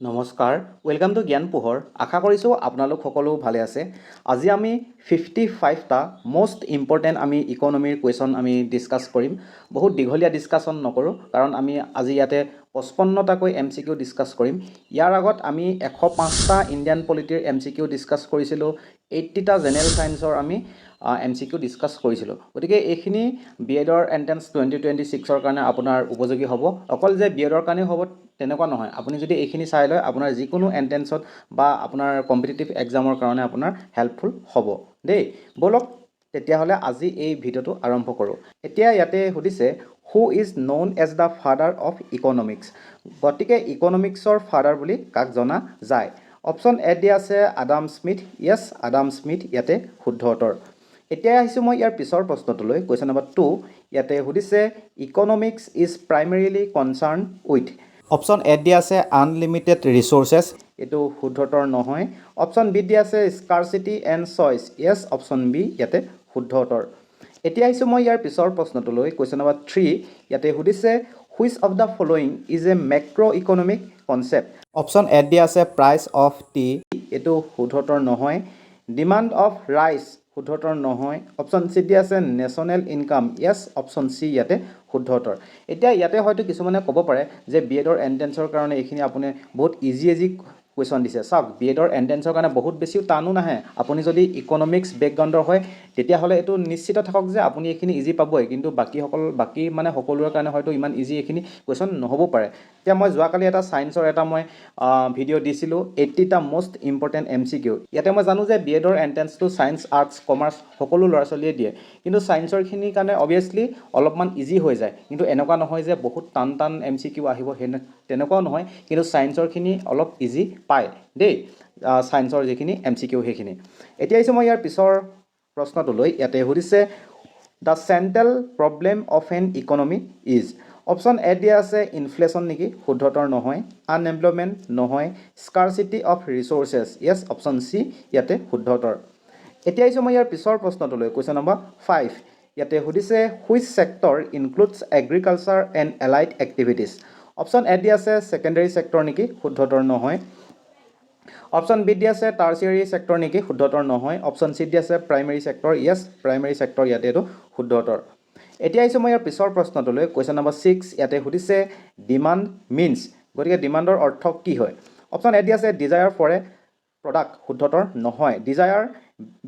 নমস্কাৰ welcome to জ্ঞান পোহৰ আশা কৰিছোঁ আপোনালোক সকলো ভালে আছে আজি আমি 55টা মোস্ট ইম্পৰ্টেণ্ট আমি ইকনমিৰ কুৱেশ্যন আমি ডিছকাছ কৰিম বহুত দীঘলীয়া ডিছকাছন নকৰোঁ কাৰণ আমি আজি ইয়াতে 55টাকৈ MCQ ডিছকাছ কৰিম ইয়াৰ আগত আমি 105টা ইণ্ডিয়ান পলিটিৰ MCQ ডিছকাছ কৰিছিলোঁ 80টা জেনেৰেল সায়েন্সৰ আমি MCQ ডিছকাছ কৰিছিলোঁ গতিকে এইখিনি বিএডৰ এন্ট্ৰেন্স 2026ৰ কাৰণে আপোনাৰ উপযোগী হ'ব অকল যে বিএডৰ কাৰণে হ'ব তেনেকুৱা নহয় আপুনি যদি এইখিনি চাই লয় আপোনাৰ যিকোনো এন্ট্ৰেন্সত বা আপোনাৰ কম্পিটিটিভ এক্সামৰ কাৰণে আপোনাৰ হেল্পফুল হ'ব দেই বলক তেতিয়াহ'লে আজি এই ভিডিঅ'টো আৰম্ভ কৰোঁ এতিয়া ইয়াতে সুধিছে who is known as the father of economics গতিকে ইকনমিক্সৰ ফাদাৰ বুলি কাক জনা যায় অপশ্যন এ দিয়া আছে আডাম স্মিথ য়েছ আডাম স্মিথ ইয়াতে শুদ্ধ উত্তৰ এতিয়া আহিছোঁ মই ইয়াৰ পিছৰ প্ৰশ্নটোলৈ কুৱেশ্যন নম্বৰ 2 ইয়াতে সুধিছে economics is primarily concern with option A দিয়া আছে আনলিমিটেড ৰিচোৰ্চেছ এইটো শুদ্ধ উত্তৰ নহয় অপশ্যন বি দিয়া আছে scarcity and choice yes option B ইয়াতে শুদ্ধ উত্তৰ এতিয়া আহিছোঁ মই ইয়াৰ পিছৰ প্ৰশ্নটোলৈ কুৱেশ্যন নম্বৰ 3 ইয়াতে সুধিছে which of the following is A মেক্ৰ' economic concept option A দিয়া আছে প্ৰাইচ অফ টি এইটো শুদ্ধ উত্তৰ নহয় ডিমাণ্ড অফ ৰাইচ শুদ্ধ উত্তৰ নহয় অপশ্যন চি দিয়া আছে নেশ্যনেল ইনকাম য়েছ অপশ্যন চি ইয়াতে শুদ্ধ উত্তৰ এতিয়া ইয়াতে হয়তো কিছুমানে ক'ব পাৰে যে বিএডৰ এন্ট্ৰেন্সৰ কাৰণে এইখিনি আপুনি বহুত ইজি কুৱেশ্যন দিছে চাওক বিএডৰ এন্ট্ৰেন্সৰ কাৰণে বহুত বেছিও টানো নাহে আপুনি যদি ইকনমিক্স বেকগ্ৰাউণ্ডৰ হয় তেতিয়াহ'লে এইটো নিশ্চিত থাকক যে আপুনি এইখিনি ইজি পাবই কিন্তু বাকী মানে সকলোৰে কাৰণে হয়তো ইমান ইজি এইখিনি কুৱেশ্যন নহ'ব পাৰে এতিয়া মই যোৱাকালি এটা ছায়েন্সৰ এটা মই ভিডিঅ' দিছিলোঁ 80টা মোষ্ট ইম্পৰ্টেণ্ট MCQ ইয়াতে মই জানো যে বিএডৰ এন্ট্ৰেন্সটো ছায়েন্স আৰ্টছ কমাৰ্চ সকলো ল'ৰা ছোৱালীয়ে দিয়ে কিন্তু ছায়েন্সৰখিনিৰ কাৰণে অবভিয়াছলি অলপমান ইজি হৈ যায় কিন্তু এনেকুৱা নহয় যে বহুত টান MCQ আহিব তেনেকুৱাও নহয় কিন্তু ছায়েন্সৰখিনি অলপ ইজি পায় দেই ছায়েন্সৰ যিখিনি MCQ সেইখিনি এতিয়া আহিছোঁ মই ইয়াৰ পিছৰ প্ৰশ্নটোলৈ ইয়াতে সুধিছে the central problem of an economy is option A দিয়া আছে ইনফ্লেশ্যন নেকি শুদ্ধ উত্তৰ নহয় আনএমপ্লয়মেণ্ট নহয় scarcity of resources yes option C ইয়াতে শুদ্ধ উত্তৰ এতিয়া আহিছোঁ মই ইয়াৰ পিছৰ প্ৰশ্নটোলৈ কুৱেশ্যন নম্বৰ 5 ইয়াতে সুধিছে which sector includes agriculture and allied activities option A দিয়া আছে ছেকেণ্ডেৰী ছেক্টৰ নেকি শুদ্ধ উত্তৰ নহয় অপশ্যন বি দিয়া আছে টাৰ্চিয়াৰী ছেক্টৰ নেকি শুদ্ধ উত্তৰ নহয় অপশ্যন চি দিয়া আছে প্ৰাইমেৰী ছেক্টৰ য়েছ প্ৰাইমেৰী ছেক্টৰ ইয়াতে এইটো শুদ্ধ উত্তৰ এতিয়া আহিছোঁ মই ইয়াৰ পিছৰ প্ৰশ্নটোলৈ কুৱেশ্যন নম্বৰ 6 ইয়াতে সুধিছে ডিমাণ্ড মিনছ গতিকে ডিমাণ্ডৰ অৰ্থ কি হয় অপশ্যন এ দিয়া আছে ডিজায়াৰ ফৰ এ প্ৰডাক্ট শুদ্ধ উত্তৰ নহয় ডিজায়াৰ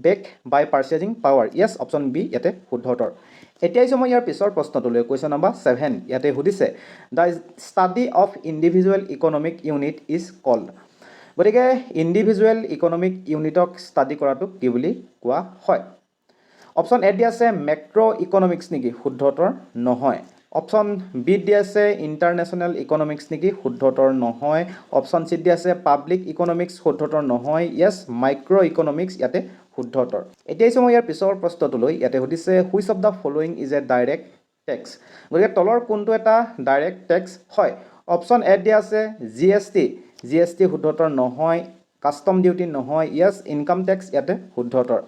বেক বাই পাৰ্চেজিং পাৱাৰ য়েছ অপশ্যন বি ইয়াতে শুদ্ধ উত্তৰ এতিয়া আহিছোঁ মই ইয়াৰ পিছৰ প্ৰশ্নটোলৈ কুৱেশ্যন নম্বৰ 7 ইয়াতে সুধিছে the study of individual economic unit is called গতিকে ইণ্ডিভিজুৱেল ইকনমিক ইউনিটক ষ্টাডি কৰাটোক কি বুলি কোৱা হয় অপশ্যন এ দিয়া আছে মেক্ৰ' ইকনমিক্স নেকি শুদ্ধ উত্তৰ নহয় অপশ্যন বি দিয়া আছে ইণ্টাৰনেশ্যনেল ইকনমিক্স নেকি শুদ্ধ উত্তৰ নহয় অপশ্যন চি দিয়া আছে পাব্লিক ইকনমিক্স শুদ্ধ উত্তৰ নহয় য়েছ মাইক্ৰ' ইকনমিক্স ইয়াতে শুদ্ধ উত্তৰ এতিয়া আহিছোঁ মই ইয়াৰ পিছৰ প্ৰশ্নটোলৈ ইয়াতে সুধিছে which of the following is a direct tax গতিকে তলৰ কোনটো এটা ডাইৰেক্ট টেক্স হয় অপশ্যন এ দিয়া আছে GST শুদ্ধ উত্তৰ নহয় কাষ্টম ডিউটি নহয় য়েছ ইনকাম টেক্স ইয়াতে শুদ্ধ উত্তৰ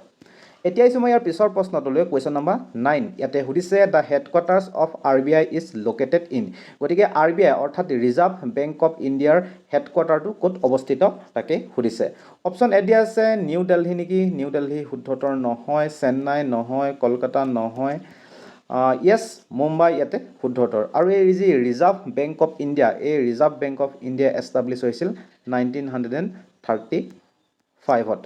এতিয়া আহিছোঁ মই ইয়াৰ পিছৰ প্ৰশ্নটোলৈ কুৱেশ্যন নম্বৰ 9 ইয়াতে সুধিছে the headquarters of RBI is located in গতিকে RBI অৰ্থাৎ ৰিজাৰ্ভ বেংক অফ ইণ্ডিয়াৰ হেডকোৱাৰ্টাৰটো ক'ত অৱস্থিত তাকে সুধিছে অপশ্যন এ দিয়া আছে নিউ দিল্লী নেকি নিউ দিল্লী শুদ্ধ উত্তৰ নহয় চেন্নাই নহয় কলকাতা নহয় য়েছ মুম্বাই ইয়াতে শুদ্ধ উত্তৰ আৰু এই যি ৰিজাৰ্ভ বেংক অফ ইণ্ডিয়া এই reserve bank of India establish হৈছিল 1935ত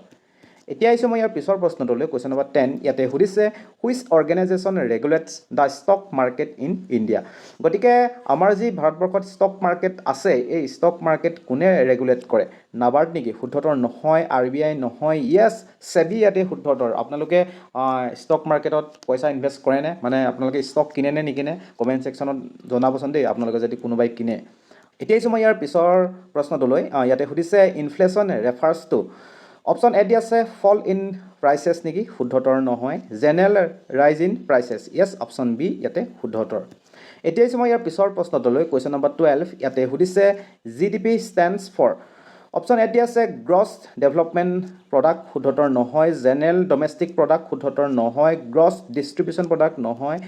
এতিয়া আহিছোঁ মই ইয়াৰ পিছৰ প্ৰশ্নটোলৈ কুৱেশ্যন নম্বৰ 10 ইয়াতে সুধিছে which organisation regulates the stock market in India গতিকে আমাৰ যি ভাৰতবৰ্ষত ষ্টক মাৰ্কেট আছে এই ষ্টক মাৰ্কেট কোনে ৰেগুলেট কৰে নাবাৰ্ড নেকি শুদ্ধ উত্তৰ নহয় RBI নহয় য়েছ চেবি ইয়াতে শুদ্ধ উত্তৰ আপোনালোকে ষ্টক মাৰ্কেটত পইচা ইনভেষ্ট কৰেনে মানে আপোনালোকে ষ্টক কিনে নে নিকিনে কমেণ্ট ছেকশ্যনত জনাবচোন দেই আপোনালোকে যদি কোনোবাই কিনে এতিয়া আহিছোঁ মই ইয়াৰ পিছৰ প্ৰশ্নটোলৈ ইয়াতে সুধিছে inflation refers to option A দিয়া আছে ফল ইন প্ৰাইচেছ নেকি শুদ্ধ উত্তৰ নহয় general rise in prices yes option B ইয়াতে শুদ্ধ উত্তৰ এতিয়া আহিছোঁ মই ইয়াৰ পিছৰ প্ৰশ্নটোলৈ কুৱেশ্যন নম্বৰ 12 ইয়াতে সুধিছে GDP stands for option A দিয়া আছে গ্ৰছ ডেভেলপমেণ্ট প্ৰডাক্ট শুদ্ধ উত্তৰ নহয় জেনেৰেল ডমেষ্টিক প্ৰডাক্ট শুদ্ধ উত্তৰ নহয় গ্ৰছ ডিষ্ট্ৰিবিউশ্যন প্ৰডাক্ট নহয়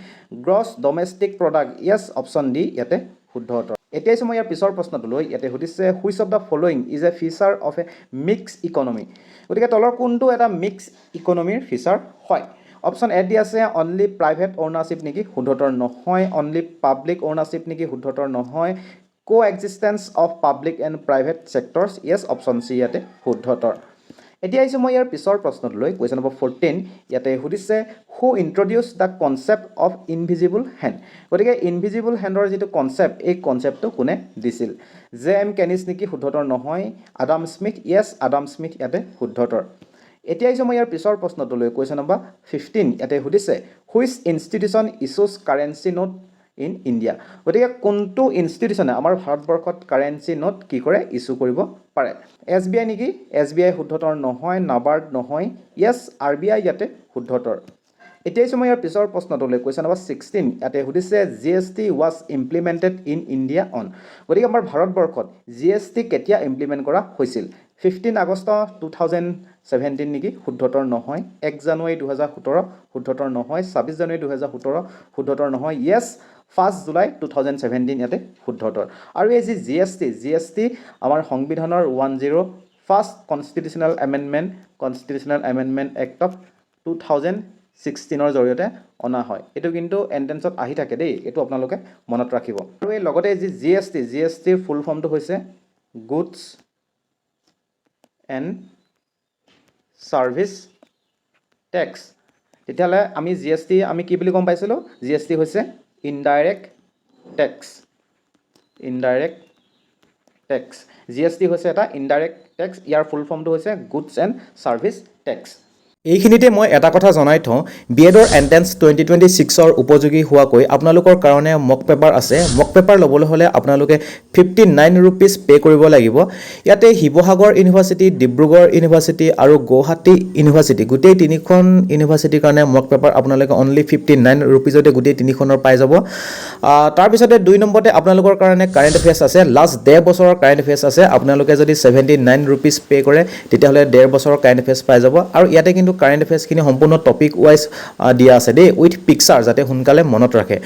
গ্ৰছ ডমেষ্টিক প্ৰডাক্ট য়েছ অপশ্যন ডি ইয়াতে শুদ্ধ উত্তৰ এতিয়া মই ইয়াৰ পিছৰ প্ৰশ্নটোলৈ ইয়াতে সুধিছে which of the following is A feature of A mix economy গতিকে তলৰ কোনটো এটা মিক্স ইকনমিৰ ফিচাৰ হয় অপশ্যন এ দি আছে অনলি প্ৰাইভেট অ'নাৰশ্বিপ নেকি শুদ্ধতৰ নহয় অনলি পাব্লিক অ'নাৰশ্বিপ নেকি শুদ্ধতৰ নহয় coexistence of public and private sectors yes option C ইয়াতে শুদ্ধতৰ এতিয়া আহিছোঁ মই ইয়াৰ পিছৰ প্ৰশ্নটোলৈ কুৱেশ্যন নম্বৰ 14 ইয়াতে সুধিছে who introduced the concept of invisible hand গতিকে ইনভিজিবল হেণ্ডৰ যিটো কনচেপ্ট এই কনচেপ্টটো কোনে দিছিল জে এম কেনিছ নেকি শুদ্ধতৰ নহয় আডাম স্মিথ য়েছ আডাম স্মিথ ইয়াতে শুদ্ধতৰ এতিয়া আহিছোঁ মই ইয়াৰ পিছৰ প্ৰশ্নটোলৈ কুৱেশ্যন নম্বৰ 15 ইয়াতে সুধিছে which institution issues currency note in India গতিকে কোনটো ইনষ্টিটিউশ্যনে আমাৰ ভাৰতবৰ্ষত কাৰেঞ্চি নোট কি কৰে ইছ্যু কৰিব পাৰে এছ বি আই নেকি এছ বি আই শুদ্ধতৰ নহয় নাবাৰ্ড নহয় য়েছ আৰ বি আই ইয়াতে শুদ্ধতৰ এতিয়া আহিছোঁ মই ইয়াৰ পিছৰ প্ৰশ্নটোলৈ কুৱেশ্যন নম্বৰ 16 ইয়াতে সুধিছে G S T was implemented in India on গতিকে আমাৰ ভাৰতবৰ্ষত জি এছ টি কেতিয়া ইমপ্লিমেণ্ট কৰা হৈছিল 15 আগষ্ট 2017 নেকি শুদ্ধতৰ নহয় 1 জানুৱাৰী 2017 শুদ্ধতৰ নহয় 26 জানুৱাৰী 2017 শুদ্ধতৰ নহয় য়েছ 1 জুলাই 2017 ইয়াতে শুদ্ধতৰ আৰু এই যি জি এছ টি আমাৰ সংবিধানৰ 101st constitutional amendment act of 2016ৰ জৰিয়তে অনা হয় এইটো কিন্তু এণ্ট্ৰেন্সত আহি থাকে দেই এইটো আপোনালোকে মনত ৰাখিব আৰু এই লগতে যি জি এছ টিৰ ফুল ফৰ্মটো হৈছে গুডছ এণ্ড ছাৰ্ভিচ টেক্স তেতিয়াহ'লে আমি জি এছ টি আমি কি বুলি গম পাইছিলোঁ জি এছ টি হৈছে indirect tax G S T হৈছে এটা ইনডাইৰেক্ট টেক্স ইয়াৰ ফুল ফৰ্মটো হৈছে গুডছ এণ্ড ছাৰ্ভিচ টেক্স এইখিনিতে মই এটা কথা জনাই থওঁ বি এডৰ এণ্ট্ৰেন্স 2026ৰ উপযোগী হোৱাকৈ আপোনালোকৰ কাৰণে মক পেপাৰ আছে মক পেপাৰ ল'বলৈ হ'লে আপোনালোকে 59 ৰুপিজ পে' কৰিব লাগিব ইয়াতে শিৱসাগৰ ইউনিভাৰ্চিটি ডিব্ৰুগড় ইউনিভাৰ্চিটি আৰু গুৱাহাটী ইউনিভাৰ্চিটি গোটেই তিনিখন ইউনিভাৰ্চিটিৰ কাৰণে মক পেপাৰ আপোনালোকে অনলি 59 ৰুপিজতে গোটেই তিনিখনৰ পাই যাব তাৰপিছতে 2 নম্বৰতে আপোনালোকৰ কাৰণে কাৰেণ্ট এফেয়াৰ্ছ আছে লাষ্ট 1.5 বছৰৰ কাৰেণ্ট এফেয়াৰ্ছ আছে আপোনালোকে যদি 79 ৰুপিজ পে' কৰে তেতিয়াহ'লে 1.5 বছৰৰ কাৰেণ্ট এফেয়াৰ্ছ পাই যাব আৰু ইয়াতে কিন্তু কাৰেণ্ট এফেয়াৰ্ছখিনি সম্পূৰ্ণ টপিক ৱাইজ দিয়া আছে দেই উইথ পিকচাৰ যাতে সোনকালে মনত ৰাখে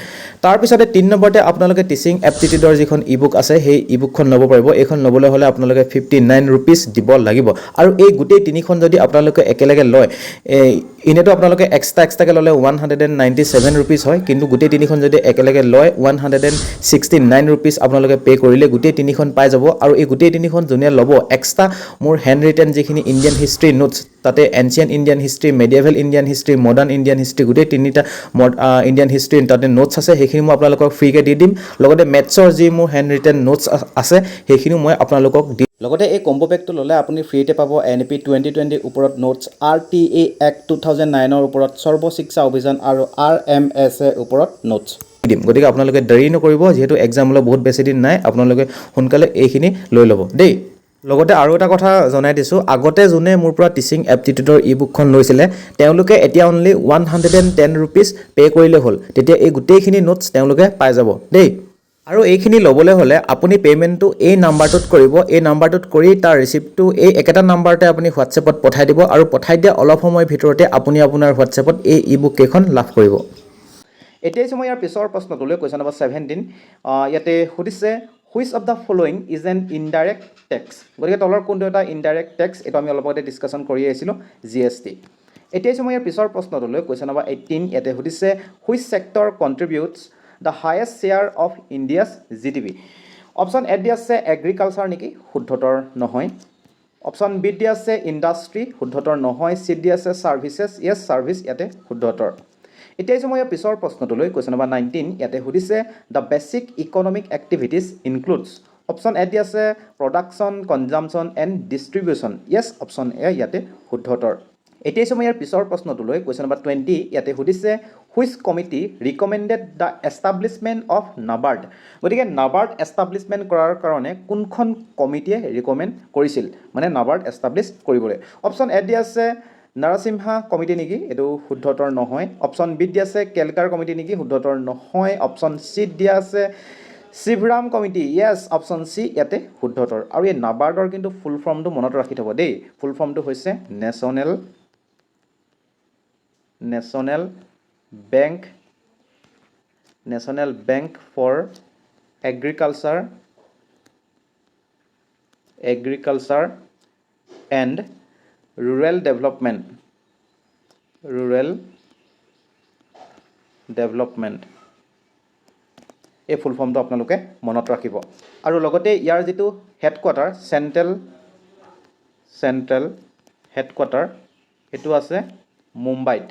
তাৰপিছতে 3 নম্বৰতে আপোনালোকে টিচিং এপ্টিটিউডৰ যিখন ই বুক আছে সেই ই বুকখন ল'ব পাৰিব এইখন ল'বলৈ হ'লে আপোনালোকে 59 ৰুপিজ দিব লাগিব আৰু এই গোটেই তিনিখন যদি আপোনালোকে একেলগে লয় এনেতো আপোনালোকে এক্সট্ৰাকৈ ল'লে 197 ৰুপিজ হয় কিন্তু গোটেই তিনিখন যদি একেলগে লয় 169 ৰুপিজ আপোনালোকে পে' কৰিলে গোটেই তিনিখন পাই যাব আৰু এই গোটেই তিনিখন যোনে ল'ব এক্সট্ৰা মোৰ হেণ্ড ৰিটেন যিখিনি ইণ্ডিয়ান হিষ্ট্ৰী নোটছ তাতে ancient Indian history medieval Indian history modern Indian history গোটেই তিনিটা ইণ্ডিয়ান হিষ্ট্ৰী তাতে নোটছ আছে সেইখিনি মই আপোনালোকক ফ্ৰীকৈ দি দিম লগতে মেথছৰ যি মোৰ হেণ্ড ৰিটেন নোটছ আছে সেইখিনিও মই আপোনালোকক দিম লগতে এই কম্বো পেকটো ল'লে আপুনি ফ্ৰীতে পাব NEP 2020 ওপৰত নোটছ RTA Act 2009 ওপৰত সৰ্ব শিক্ষা অভিযান আৰু RMSA ওপৰত নোটছ দিম গতিকে আপোনালোকে দেৰি নকৰিব যিহেতু এক্সামলৈ বহুত বেছি দিন নাই আপোনালোকে সোনকালে এইখিনি লৈ ল'ব দেই লগতে আৰু এটা কথা জনাই দিছোঁ আগতে যোনে মোৰ পৰা টিচিং এপ্টিটিউডৰ ই বুকখন লৈছিলে তেওঁলোকে এতিয়া অনলি 110 ৰুপিজ পে' কৰিলে হ'ল তেতিয়া এই গোটেইখিনি নোটছ তেওঁলোকে পাই যাব দেই আৰু এইখিনি ল'বলৈ হ'লে আপুনি পে'মেণ্টটো এই নাম্বাৰটোত কৰিব এই নাম্বাৰটোত কৰি তাৰ ৰিচিপ্টটো এই একেটা নাম্বাৰতে আপুনি হোৱাটছএপত পঠাই দিব আৰু পঠাই দিয়া অলপ সময়ৰ ভিতৰতে আপুনি আপোনাৰ হোৱাটছএপত এই ই বুক কেইখন লাভ কৰিব এতিয়া মই ইয়াৰ পিছৰ প্ৰশ্নটোলৈ কুৱেশ্যন নম্বৰ 17 ইয়াতে সুধিছে which of the following is an indirect tax গতিকে তলৰ কোনটো এটা ইনডাইৰেক্ট টেক্স এইটো আমি অলপ আগতে ডিছকাশ্যন কৰি আহিছিলোঁ জি এছ টি এতিয়া মই ইয়াৰ পিছৰ প্ৰশ্নটোলৈ কুৱেশ্যন নম্বৰ 18 ইয়াতে সুধিছে which sector contributes the highest share of India's GDP option A দি আছে এগ্ৰিকালচাৰ নেকি শুদ্ধতৰ নহয় অপশ্যন বি দি আছে ইণ্ডাষ্ট্ৰি শুদ্ধতৰ নহয় চি দি আছে ছাৰ্ভিচেছ য়েছ ছাৰ্ভিচ ইয়াতে শুদ্ধতৰ এতিয়া মই ইয়াৰ পিছৰ প্ৰশ্নটোলৈ কুৱেশ্যন নম্বৰ 19 ইয়াতে সুধিছে the basic economic activities includes option A দি আছে production consumption and distribution yes option A ইয়াতে শুদ্ধতৰ এতিয়া মই ইয়াৰ পিছৰ প্ৰশ্নটোলৈ কুৱেশ্যন নম্বৰ 20 ইয়াতে সুধিছে which committee recommended the establishment of NABARD গতিকে নাবাৰ্ড এষ্টাব্লিছমেণ্ট কৰাৰ কাৰণে কোনখন কমিটিয়ে ৰিকমেণ্ড কৰিছিল মানে নাবাৰ্ড এষ্টাব্লিছ কৰিবলৈ অপশ্যন এ দি আছে নাৰাছিমহা কমিটি নেকি এইটো শুদ্ধতৰ নহয় অপশ্যন বি দি আছে কেলকাৰ কমিটি নেকি শুদ্ধতৰ নহয় অপশ্যন চি দিয়া আছে শিৱৰাম কমিটি য়েছ অপশ্যন চি ইয়াতে শুদ্ধতৰ আৰু এই নাবাৰ্ডৰ কিন্তু ফুল ফৰ্মটো মনত ৰাখি থ'ব দেই ফুল ফৰ্মটো হৈছে national bank for agriculture and rural development এই ফুল ফৰ্মটো আপোনালোকে মনত ৰাখিব আৰু লগতে ইয়াৰ যিটো হেডকোৱাৰ্টাৰ চেণ্ট্ৰেল হেডকোৱাৰ্টাৰ সেইটো আছে মুম্বাইত।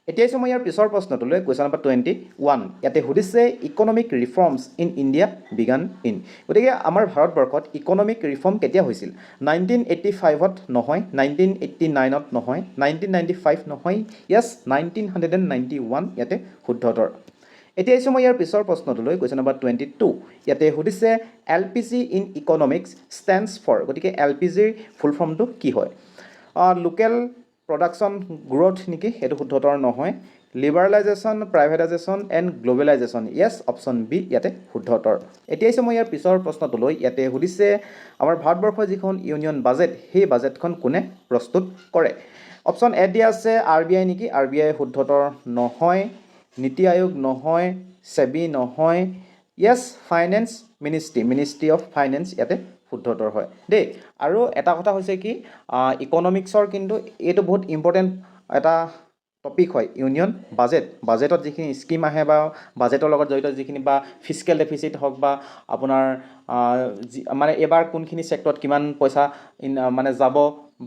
এতিয়া মই ইয়াৰ পিছৰ প্ৰশ্নটোলৈ কুৱেশ্যন নম্বৰ 21 ইয়াতে সুধিছে economic reforms in India began in. গতিকে আমাৰ ভাৰতবৰ্ষত ইকনমিক ৰিফৰ্ম কেতিয়া হৈছিল? 1985ত নহয়, 1989ত নহয়, 1995 নহয়, য়েছ 1991 ইয়াতে শুদ্ধ উত্তৰ। এতিয়া মই ইয়াৰ পিছৰ প্ৰশ্নটোলৈ কুৱেশ্যন নম্বৰ 22 ইয়াতে সুধিছে LPG in economics stands for. গতিকে LPGৰ ফুল ফৰ্মটো কি হয়? লোকেল প্ৰডাকশ্যন গ্ৰ'থ নেকি? সেইটো শুদ্ধ উত্তৰ নহয়। Liberalisation, privatisation and globalisation, yes option B ইয়াতে শুদ্ধ উত্তৰ। এতিয়া মই ইয়াৰ পিছৰ প্ৰশ্নটোলৈ ইয়াতে সুধিছে আমাৰ ভাৰতবৰ্ষৰ যিখন ইউনিয়ন বাজেট সেই বাজেটখন কোনে প্ৰস্তুত কৰে? অপশ্যন এ দিয়া আছে RBI নেকি? RBI শুদ্ধ উত্তৰ নহয়। নীতি আয়োগ নহয়, সেবি নহয়, য়েছ ফাইনেন্স মিনিষ্ট্ৰী অফ ফাইনেন্স ইয়াতে শুদ্ধ উত্তৰ হয় দেই। আৰু এটা কথা হৈছে কি ইকনমিক্সৰ কিন্তু এইটো বহুত ইম্পৰ্টেণ্ট এটা টপিক হয় ইউনিয়ন বাজেটত যিখিনি স্কিম আহে বা বাজেটৰ লগত জড়িত যিখিনি বা ফিস্কেল ডেফিচিট হওক বা আপোনাৰ মানে এইবাৰ কোনখিনি ছেক্টৰত কিমান পইচা মানে যাব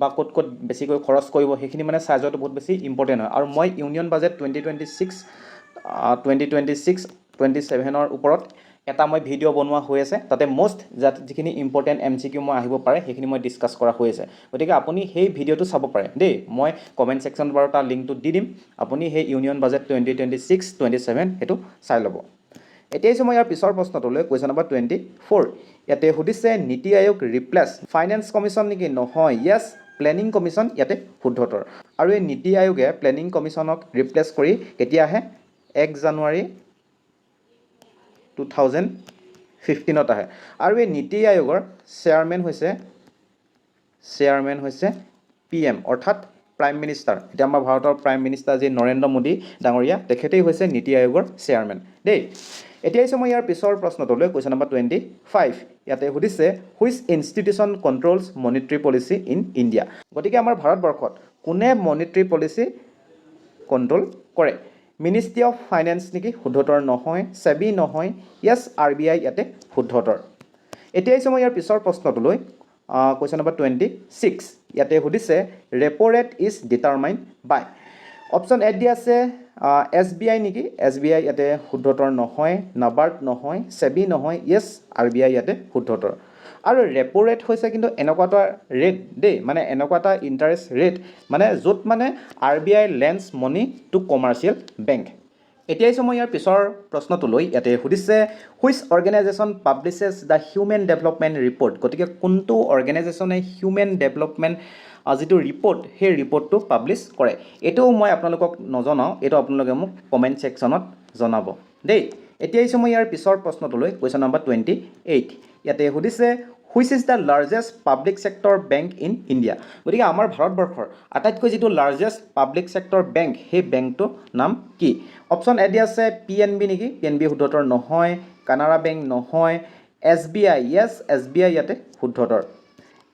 বা ক'ত বেছিকৈ খৰচ কৰিব সেইখিনি মানে চাই যোৱাটো বহুত বেছি ইম্পৰ্টেণ্ট হয়। আৰু মই ইউনিয়ন বাজেট 2026-27ৰ ওপৰত এটা মই ভিডিঅ' বনোৱা হৈ আছে, তাতে যিখিনি ইম্পৰ্টেণ্ট MCQ মই আহিব পাৰে সেইখিনি মই ডিছকাছ কৰা হৈ আছে। গতিকে আপুনি সেই ভিডিঅ'টো চাব পাৰে দেই। মই কমেণ্ট ছেকশ্যনত বাৰু তাৰ লিংকটো দি দিম, আপুনি সেই ইউনিয়ন বাজেট 2026-27 সেইটো চাই ল'ব। এতিয়া মই ইয়াৰ পিছৰ প্ৰশ্নটোলৈ কুৱেশ্যন নম্বৰ 24 ইয়াতে সুধিছে নীতি আয়োগ ৰিপ্লেছ ফাইনেন্স কমিশ্যন নেকি? নহয়, য়েছ প্লেনিং কমিশ্যন ইয়াতে শুদ্ধ উত্তৰ। আৰু এই নীতি আয়োগে প্লেনিং কমিশ্যনক ৰিপ্লেছ কৰি কেতিয়া আহে? 1 জানুৱাৰী 2015ত আহে। আৰু এই নীতি আয়োগৰ চেয়াৰমেন হৈছে PM অৰ্থাৎ প্ৰাইম মিনিষ্টাৰ। এতিয়া আমাৰ ভাৰতৰ প্ৰাইম মিনিষ্টাৰ যি নৰেন্দ্ৰ মোদী ডাঙৰীয়া তেখেতেই হৈছে নীতি আয়োগৰ চেয়াৰমেন দেই। এতিয়া মই ইয়াৰ পিছৰ প্ৰশ্নটোলৈ কুৱেশ্যন নম্বৰ 25 ইয়াতে সুধিছে which institution controls monetary policy in India. গতিকে আমাৰ ভাৰতবৰ্ষত কোনে মনিটৰী পলিচি কণ্ট্ৰল কৰে? মিনিষ্ট্ৰী অফ ফাইনেন্স নেকি? শুদ্ধ উত্তৰ নহয়। সেবি নহয়, য়েছ RBI ইয়াতে শুদ্ধ উত্তৰ। এতিয়া মই ইয়াৰ পিছৰ প্ৰশ্নটোলৈ কুৱেশ্যন নম্বৰ 26 ইয়াতে সুধিছে repo rate is determined by. Option A দিয়া আছে SBI নেকি? SBI ইয়াতে শুদ্ধ উত্তৰ নহয়। নাবাৰ্ড নহয়, সেবি নহয়, য়েছ RBI ইয়াতে শুদ্ধ উত্তৰ। আৰু ৰেপো ৰেট হৈছে কিন্তু এনেকুৱা এটা ৰেট দেই, মানে এনেকুৱা এটা ইণ্টাৰেষ্ট ৰেট মানে য'ত মানে RBI lends money to commercial bank. এতিয়া মই ইয়াৰ পিছৰ প্ৰশ্নটোলৈ ইয়াতে সুধিছে which organisation publishes the human development report. গতিকে কোনটো অৰ্গেনাইজেশ্যনে হিউমেন ডেভেলপমেণ্ট যিটো ৰিপৰ্ট সেই ৰিপৰ্টটো পাব্লিছ কৰে? এইটোও মই আপোনালোকক নজনাওঁ, এইটো আপোনালোকে মোক কমেণ্ট ছেকশ্যনত জনাব দেই। এতিয়া মই ইয়াৰ পিছৰ প্ৰশ্নটোলৈ কুৱেশ্যন নম্বৰ 28 ইয়াতে সুধিছে which is the largest public sector bank in India. গতিকে আমাৰ ভাৰতবৰ্ষৰ আটাইতকৈ যিটো লাৰ্জেষ্ট পাব্লিক ছেক্টৰ বেংক সেই বেংকটোৰ নাম কি? অপশ্যন এ দিয়া আছে PNB নেকি? PNB শুদ্ধ উত্তৰ নহয়। কানাড়া বেংক নহয়। SBI, য়েছ SBI ইয়াতে শুদ্ধ উত্তৰ।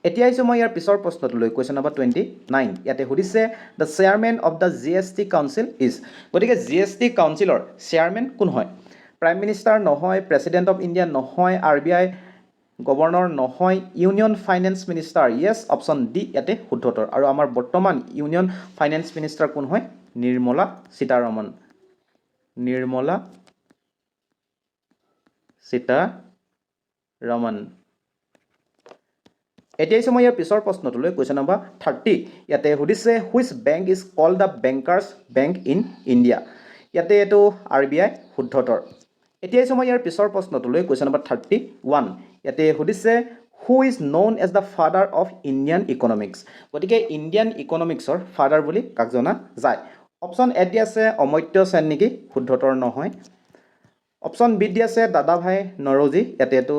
এতিয়া মই ইয়াৰ পিছৰ প্ৰশ্নটোলৈ কুৱেশ্যন নম্বৰ 29 ইয়াতে সুধিছে the chairman of the GST council is. গতিকে GST কাউন্সিলৰ চেয়াৰমেন কোন হয়? প্ৰাইম মিনিষ্টাৰ নহয়, প্ৰেচিডেণ্ট অফ ইণ্ডিয়া নহয়, RBI গভৰ্ণৰ নহয়, ইউনিয়ন ফাইনেন্স মিনিষ্টাৰ, য়েছ অপশ্যন ডি ইয়াতে শুদ্ধ উত্তৰ। আৰু আমাৰ বৰ্তমান ইউনিয়ন ফাইনেন্স মিনিষ্টাৰ কোন হয়? নিৰ্মলা সীতাৰমণ। এতিয়া মই ইয়াৰ পিছৰ প্ৰশ্নটোলৈ কুৱেশ্যন নম্বৰ 30 ইয়াতে সুধিছে which bank is called the bankers bank in India. ইয়াতে এইটো RBI শুদ্ধ উত্তৰ। এতিয়া মই ইয়াৰ পিছৰ প্ৰশ্নটোলৈ কুৱেশ্যন নম্বৰ 31 ইয়াতে সুধিছে who is known as the father of Indian economics. গতিকে ইণ্ডিয়ান ইকনমিক্সৰ ফাদাৰ বুলি কাক জনা যায়? অপশ্যন এ দি আছে অমৰ্ত্য সেন নেকি? শুদ্ধ উত্তৰ নহয়। অপশ্যন বি দি আছে দাদাভাই নৰজী, ইয়াতে এইটো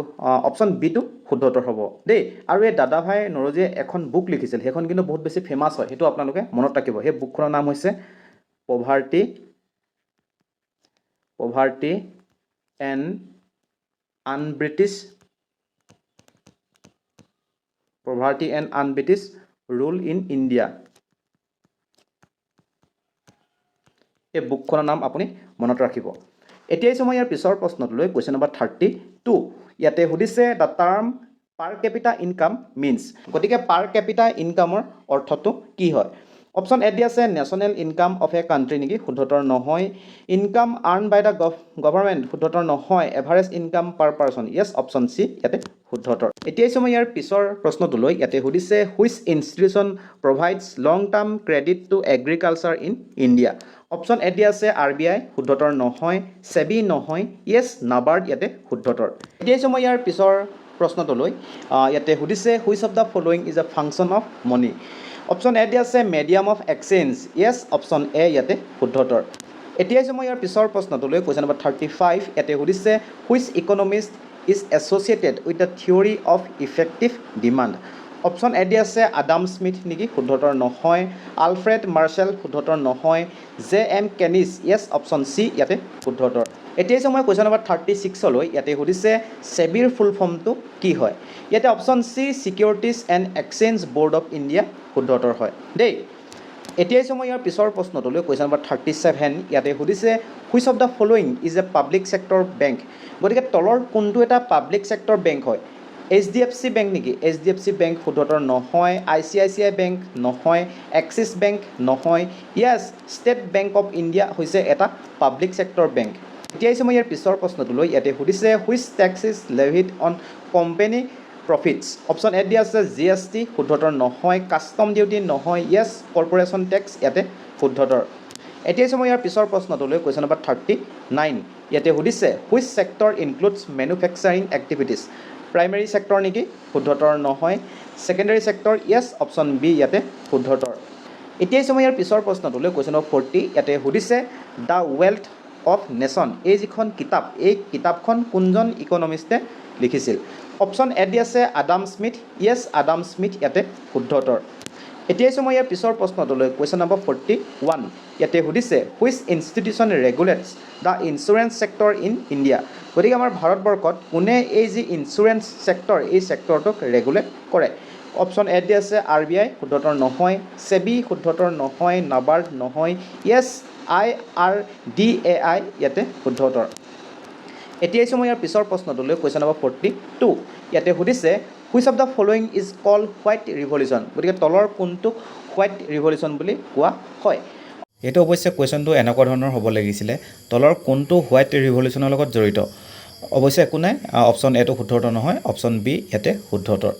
অপশ্যন বিটো শুদ্ধ উত্তৰ হ'ব দেই। আৰু এই দাদাভাই নৰজীয়ে এখন বুক লিখিছিল, সেইখন কিন্তু বহুত বেছি ফেমাছ হয়, সেইটো আপোনালোকে মনত ৰাখিব। সেই বুকখনৰ নাম হৈছে poverty poverty and un-British rule in India. এই বুকখনৰ নাম আপুনি মনত ৰাখিব। এতিয়াই সময় ইয়াৰ পিছৰ প্ৰশ্নটোলৈ কুৱেশ্যন নম্বৰ 32 ইয়াতে সুধিছে the term per কেপিটা income means. গতিকে পাৰ কেপিটা ইনকামৰ অৰ্থটো কি হয়? অপশ্যন এ দি আছে national income of a country নেকি, শুদ্ধতৰ নহয়। Income earned by the government, শুদ্ধতৰ নহয়। Average income per person, yes option C ইয়াতে শুদ্ধতৰ। এতিয়াই সময় ইয়াৰ পিছৰ প্ৰশ্নটোলৈ ইয়াতে সুধিছে which institution provides long term credit to agriculture in India. Option A দি আছে RBI, শুদ্ধতৰ নহয়। সেবি নহয়, য়েছ নাবাৰ্ড ইয়াতে শুদ্ধতৰ। এতিয়াই সময় ইয়াৰ পিছৰ প্ৰশ্নটোলৈ ইয়াতে সুধিছে which of the following is a function of money. Option A দি আছে medium of exchange, yes option A ইয়াতে শুদ্ধতৰ। এতিয়াই সময় ইয়াৰ পিছৰ প্ৰশ্নটোলৈ কুৱেশ্যন নম্বৰ 35 ইয়াতে সুধিছে which economist is associated with the theory of effective demand. Option A দি আছে আডাম স্মিথ নেকি, শুদ্ধতৰ নহয়। আলফ্ৰেড মাৰ্শ্বেল, শুদ্ধতৰ নহয়। JM কেনিছ, য়েছ অপশ্যন চি ইয়াতে শুদ্ধতৰ। এতিয়াই সময় কুৱেশ্যন নম্বৰ 36লৈ ইয়াতে সুধিছে সেবিৰ ফুল ফৰ্মটো কি হয়। ইয়াতে option C securities and exchange board of India শুদ্ধতৰ হয় দেই। এতিয়াই সময় ইয়াৰ পিছৰ প্ৰশ্নটোলৈ কুৱেশ্যন নম্বৰ 37 ইয়াতে সুধিছে which of the following is A public sector bank. গতিকে তলৰ কোনটো এটা পাব্লিক ছেক্টৰ বেংক হয়? HDFC বেংক নেকি, HDFC বেংক শুদ্ধতৰ নহয়। ICICI বেংক নহয়। এক্সিছ বেংক নহয়। য়েছ ষ্টেট বেংক অফ ইণ্ডিয়া হৈছে এটা পাব্লিক ছেক্টৰ বেংক। এতিয়াই সময় ইয়াৰ পিছৰ প্ৰশ্নটোলৈ ইয়াতে সুধিছে which tax is levied on company profits. Option A দি আছে GST, শুদ্ধতৰ নহয়। কাষ্টম ডিউটি নহয়, য়েছ কৰ্পৰেশ্যন টেক্স ইয়াতে শুদ্ধতৰ। এতিয়াই সময় ইয়াৰ পিছৰ প্ৰশ্নটোলৈ কুৱেশ্যন নম্বৰ 39 ইয়াতে সুধিছে which sector includes manufacturing activities. Primary sector নেকি, শুদ্ধতৰ নহয়। ছেকেণ্ডেৰী ছেক্টৰ, য়েছ অপশ্যন বি ইয়াতে শুদ্ধতৰ। এতিয়াই সময় ইয়াৰ পিছৰ প্ৰশ্নটোলৈ কুৱেশ্যন নম্বৰ 40 ইয়াতে সুধিছে দ্য ৱেল্থ অফ নেশ্যন, এই যিখন কিতাপ এই কিতাপখন কোনজন ইকনমিষ্টে লিখিছিল। অপশ্যন এ দি আছে আডাম স্মিথ, য়েছ আডাম স্মিথ ইয়াতে শুদ্ধতৰ। এতিয়াই সময় ইয়াৰ পিছৰ প্ৰশ্নটোলৈ কুৱেশ্যন নম্বৰ 41 ইয়াতে সুধিছে which institution regulates the insurance sector in India. গতিকে আমাৰ ভাৰতবৰ্ষত কোনে এই যি ইঞ্চুৰেঞ্চ ছেক্টৰ এই ছেক্টৰটোক ৰেগুলেট কৰে। অপশ্যন এ দি আছে RBI, শুদ্ধতৰ নহয়। সেবি, শুদ্ধতৰ নহয়। নাবাৰ্ড নহয়, য়েছ IRDAI ইয়াতে শুদ্ধতৰ। এতিয়াই সময় ইয়াৰ পিছৰ প্ৰশ্নটোলৈ কুৱেশ্যন নম্বৰ 42 ইয়াতে সুধিছে which of the following is call white revolution. গতিকে তলৰ কোনটোক হোৱাইট ৰিভলিউশ্যন বুলি কোৱা হয়। এইটো অৱশ্যে কুৱেশ্যনটো এনেকুৱা ধৰণৰ হ'ব লাগিছিলে তলৰ কোনটো হোৱাইট ৰিভলিউশ্যনৰ লগত জড়িত। অৱশ্যে একো নাই, অপশ্যন এটো শুদ্ধতৰ নহয়, অপশ্যন বি ইয়াতে শুদ্ধতৰ।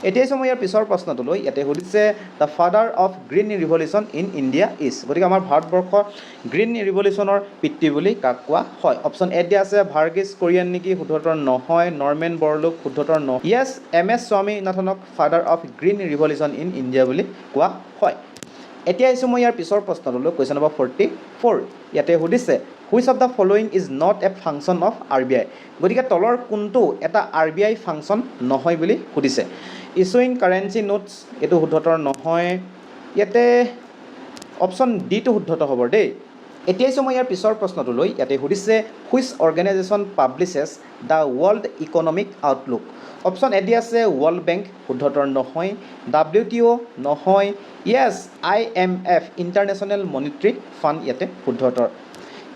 এতিয়াই সময় ইয়াৰ পিছৰ প্ৰশ্নটোলৈ ইয়াতে সুধিছে the father of green revolution in India is. গতিকে আমাৰ ভাৰতবৰ্ষৰ গ্ৰীণ ৰিভলিউশ্যনৰ পিতৃ বুলি কাক কোৱা হয়। অপশ্যন এ দিয়া আছে ভাৰ্গিছ কুৰিয়েন নেকি, শুদ্ধতৰ নহয়। নৰ্মেন বৰলোক, শুদ্ধতৰ নহয়। য়েছ MS স্বামীনাথনক father of green revolution in India বুলি কোৱা হয়। এতিয়া আহিছোঁ মই ইয়াৰ পিছৰ প্ৰশ্নটোলৈ কুৱেশ্যন নম্বৰ 44 ইয়াতে সুধিছে which of the following is not a function of RBI। গতিকে তলৰ কোনটো এটা RBI ফাংচন নহয় বুলি সুধিছে। ইছুইং কাৰেঞ্চি নোটছ, এইটো শুদ্ধতৰ নহয়। ইয়াতে অপশ্যন ডিটো শুদ্ধত হ'ব দেই। এতিয়া আহিছোঁ মই ইয়াৰ পিছৰ প্ৰশ্নটোলৈ ইয়াতে সুধিছে which organisation publishes the world economic outlook. Option A দি আছে ৱৰ্ল্ড বেংক, শুদ্ধতৰ নহয়। WTO নহয়। Yes IMF international monetary fund ইয়াতে শুদ্ধতৰ।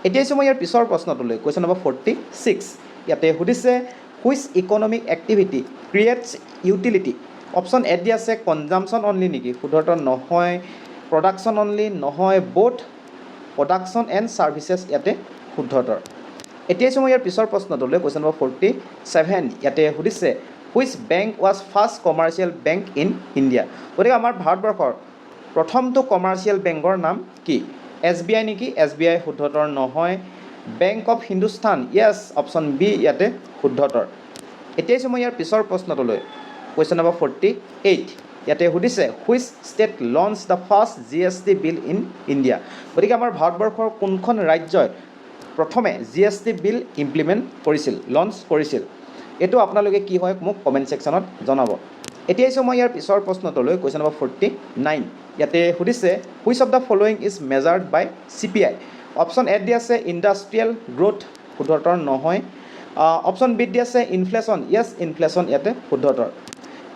এতিয়া আহিছোঁ মই ইয়াৰ পিছৰ প্ৰশ্নটোলৈ কুৱেশ্যন নম্বৰ 46 ইয়াতে সুধিছে which economic activity creates utility. Option A দি আছে কনজামশ্যন অনলি নেকি, শুদ্ধতৰ নহয়। প্ৰডাকশ্যন অনলি নহয়। বোথ প্ৰডাকশ্যন এণ্ড ছাৰ্ভিচেছ ইয়াতে শুদ্ধতৰ। এতিয়া আহিছোঁ মই ইয়াৰ পিছৰ প্ৰশ্নটোলৈ কুৱেশ্যন নম্বৰ 47 ইয়াতে সুধিছে which bank was first commercial bank in India. গতিকে আমাৰ ভাৰতবৰ্ষৰ প্ৰথমটো কমাৰ্চিয়েল বেংকৰ নাম কি। SBI নেকি, SBI শুদ্ধতৰ নহয়। Bank of Hindustan, yes option B ইয়াতে শুদ্ধতৰ। এতিয়া আহিছোঁ মই ইয়াৰ পিছৰ প্ৰশ্নটোলৈ কুৱেশ্যন নম্বৰ 48 ইয়াতে সুধিছে which state launch the first GST bill in India. গতিকে আমাৰ ভাৰতবৰ্ষৰ কোনখন ৰাজ্যই প্ৰথমে GST বিল ইমপ্লিমেণ্ট কৰিছিল, লঞ্চ কৰিছিল। এইটো আপোনালোকে কি হয় মোক কমেণ্ট ছেকশ্যনত জনাব। এতিয়া আহিছোঁ মই ইয়াৰ পিছৰ প্ৰশ্নটোলৈ কুৱেশ্যন নম্বৰ 49 ইয়াতে সুধিছে which of the following is measured by CPI। Option এত দি আছে ইণ্ডাষ্ট্ৰিয়েল গ্ৰোথ, শুদ্ধ উত্তৰ নহয়। অপশ্যন বিত দি আছে ইনফ্লেশ্যন, য়েছ ইনফ্লেশ্যন ইয়াতে শুদ্ধ উত্তৰ।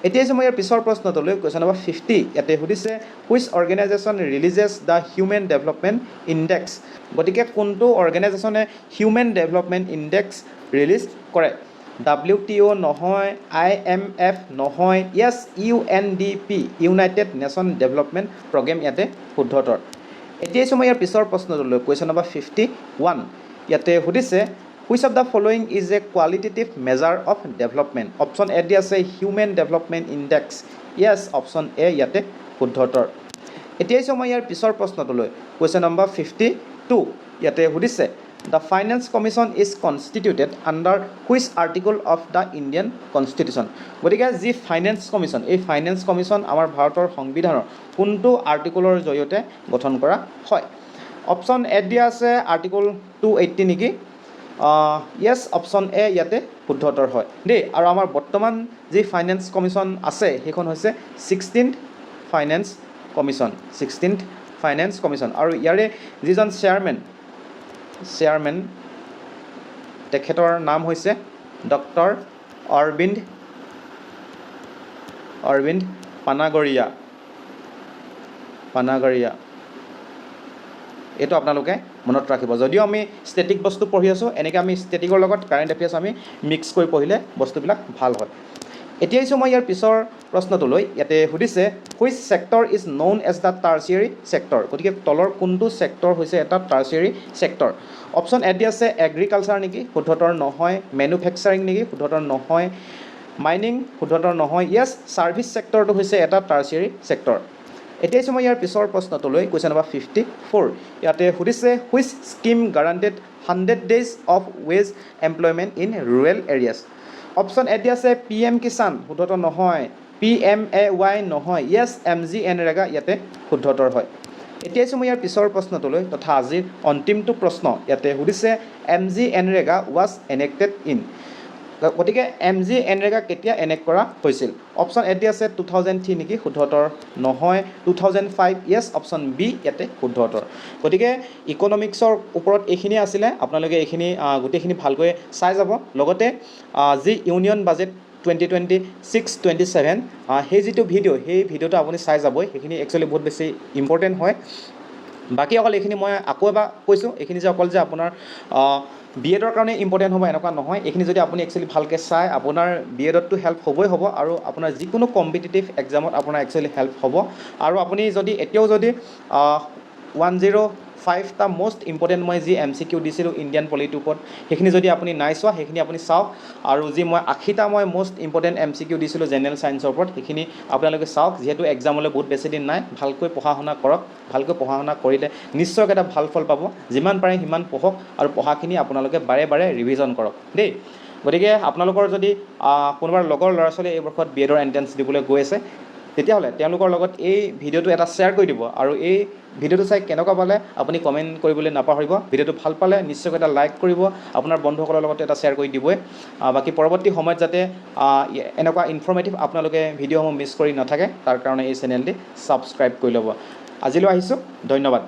এতিয়া হৈছে মই ইয়াৰ পিছৰ প্ৰশ্নটোলৈ, কুৱেশ্যন নম্বৰ 50। ইয়াতে সুধিছে which organization releases the human development index. গতিকে কোনটো অৰ্গেনাইজেশ্যনে হিউমেন ডেভেলপমেণ্ট ইণ্ডেক্স ৰিলিজ কৰে? WTO নহয়, IMF নহয়, yes UNDP, united nation development programme ইয়াতে শুদ্ধ উত্তৰ। এতিয়া হৈছে মই ইয়াৰ পিছৰ প্ৰশ্নটোলৈ, কুৱেশ্যন নম্বৰ 51। ইয়াতে সুধিছে which of the following is a qualitative measure of development. Option A দি আছে human development index, yes option A ইয়াতে শুদ্ধ উত্তৰ। এতিয়া হৈছে মই ইয়াৰ পিছৰ প্ৰশ্নটোলৈ, কুৱেশ্যন নম্বৰ 52। ইয়াতে সুধিছে the finance commission is কনষ্টিটিউটেড under which article of the Indian constitution. গতিকে যি ফাইনেন্স কমিশ্যন, এই ফাইনেন্স কমিশ্যন আমাৰ ভাৰতৰ সংবিধানৰ কোনটো আৰ্টিকলৰ জৰিয়তে গঠন কৰা হয়? অপশ্যন এ দিয়া আছে আৰ্টিকল 280 নেকি? য়েছ অপশ্যন এ ইয়াতে শুদ্ধ উত্তৰ হয় দেই। আৰু আমাৰ বৰ্তমান যি ফাইনেন্স কমিশ্যন আছে সেইখন হৈছে 16th finance commission, 16th finance commission. আৰু ইয়াৰে যিজন চেয়াৰমেন তেখেতৰ নাম হৈছে ডক্টৰ অৰবিন্দ পানাগৰীয়া। এইটো আপোনালোকে মনত ৰাখিব। যদিও আমি ষ্টেটিক বস্তু পঢ়ি আছোঁ, এনেকৈ আমি ষ্টেটিকৰ লগত কাৰেণ্ট এফেয়াৰ্ছ আমি মিক্স কৰি পঢ়িলে বস্তুবিলাক ভাল হয়। এতিয়া আহিছোঁ মই ইয়াৰ পিছৰ প্ৰশ্নটোলৈ। ইয়াতে সুধিছে which sector is known as the tertiary sector. গতিকে তলৰ কোনটো ছেক্টৰ হৈছে এটা টাৰ্চিয়াৰী ছেক্টৰ? অপশ্যন এ দি আছে এগ্ৰিকালচাৰ নেকি? শুদ্ধ উত্তৰ নহয়। মেনুফেকচাৰিং নেকি? শুদ্ধ উত্তৰ নহয়। মাইনিং? শুদ্ধ উত্তৰ নহয়। য়েছ ছাৰ্ভিচ ছেক্টৰটো হৈছে এটা টাৰ্চিয়াৰী ছেক্টৰ। এতিয়া আহিছোঁ মই ইয়াৰ পিছৰ প্ৰশ্নটোলৈ, কুৱেশ্যন নম্বৰ 54। ইয়াতে সুধিছে which scheme guaranteed 100 days of wage employment in rural areas. Option A দি আছে PM কিষাণ, শুদ্ধ উত্তৰ নহয়। PMAY নহয়। য়েছ MGNৰেগা ইয়াতে শুদ্ধ উত্তৰ হয়। এতিয়া আহিছোঁ মই ইয়াৰ পিছৰ প্ৰশ্নটোলৈ তথা আজিৰ অন্তিমটো প্ৰশ্ন। ইয়াতে সুধিছে MGNৰেগা ৱাজ এনেক্টেড ইন। গতিকে MGNৰেগা কেতিয়া এনেক্ট কৰা হৈছিল? অপশ্যন এ দি আছে 2003 নেকি? শুদ্ধ উত্তৰ নহয়। 2005, য়েছ অপশ্যন বি ইয়াতে শুদ্ধ উত্তৰ। গতিকে ইকনমিক্সৰ ওপৰত এইখিনি আছিলে, আপোনালোকে এইখিনি গোটেইখিনি ভালকৈ চাই যাব। লগতে যি ইউনিয়ন বাজেট 2026-27 সেই যিটো সেই ভিডিঅ'টো আপুনি চাই যাবই। সেইখিনি একচুৱেলি বহুত বেছি ইম্পৰ্টেণ্ট হয়। বাকী অকল এইখিনি মই আকৌ এবাৰ কৈছোঁ, এইখিনি যে অকল যে আপোনাৰ BEdৰ কাৰণে ইম্পৰ্টেণ্ট হ'ব এনেকুৱা নহয়। এইখিনি যদি আপুনি একচুৱেলি ভালকৈ চাই, আপোনাৰ BEdতটো হেল্প হ'বই হ'ব, আৰু আপোনাৰ যিকোনো কম্পিটিটিভ এক্সামত আপোনাৰ একচুৱেলি হেল্প হ'ব। আৰু আপুনি যদি এতিয়াও যদি 105টা মষ্ট ইম্পৰ্টেণ্ট মই যি MCQ দিছিলোঁ ইণ্ডিয়ান পলিটিৰ ওপৰত, সেইখিনি যদি আপুনি নাই চোৱা, সেইখিনি আপুনি চাওক। আৰু যি মই 80টা মই মষ্ট ইম্পৰ্টেণ্ট MCQ দিছিলোঁ জেনেৰেল ছায়েন্সৰ ওপৰত, সেইখিনি আপোনালোকে চাওক। যিহেতু এক্সামলৈ বহুত বেছি দিন নাই, ভালকৈ পঢ়া শুনা কৰক। ভালকৈ পঢ়া শুনা কৰিলে নিশ্চয় এটা ভাল ফল পাব। যিমান পাৰে সিমান পঢ়ক, আৰু পঢ়াখিনি আপোনালোকে বাৰে বাৰে ৰিভিজন কৰক দেই। গতিকে আপোনালোকৰ যদি কোনোবা লগৰ ল'ৰা ছোৱালী এই বৰ্ষত BEdৰ এণ্ট্ৰেঞ্চ দিবলৈ গৈ আছে, তেতিয়াহ'লে তেওঁলোকৰ লগত এই ভিডিঅ'টো এটা শ্বেয়াৰ কৰি দিব। আৰু এই ভিডিঅ'টো চাই কেনেকুৱা পালে আপুনি কমেণ্ট কৰিবলৈ নাপাহৰিব। ভিডিঅ'টো ভাল পালে নিশ্চয়কৈ এটা লাইক কৰিব, আপোনাৰ বন্ধুসকলৰ লগত এটা শ্বেয়াৰ কৰি দিবই। বাকী পৰৱৰ্তী সময়ত যাতে এনেকুৱা ইনফৰ্মেটিভ আপোনালোকে ভিডিঅ'সমূহ মিছ কৰি নাথাকে, তাৰ কাৰণে এই চেনেলটি ছাবস্ক্ৰাইব কৰি ল'ব। আজিলৈ আহিছোঁ, ধন্যবাদ।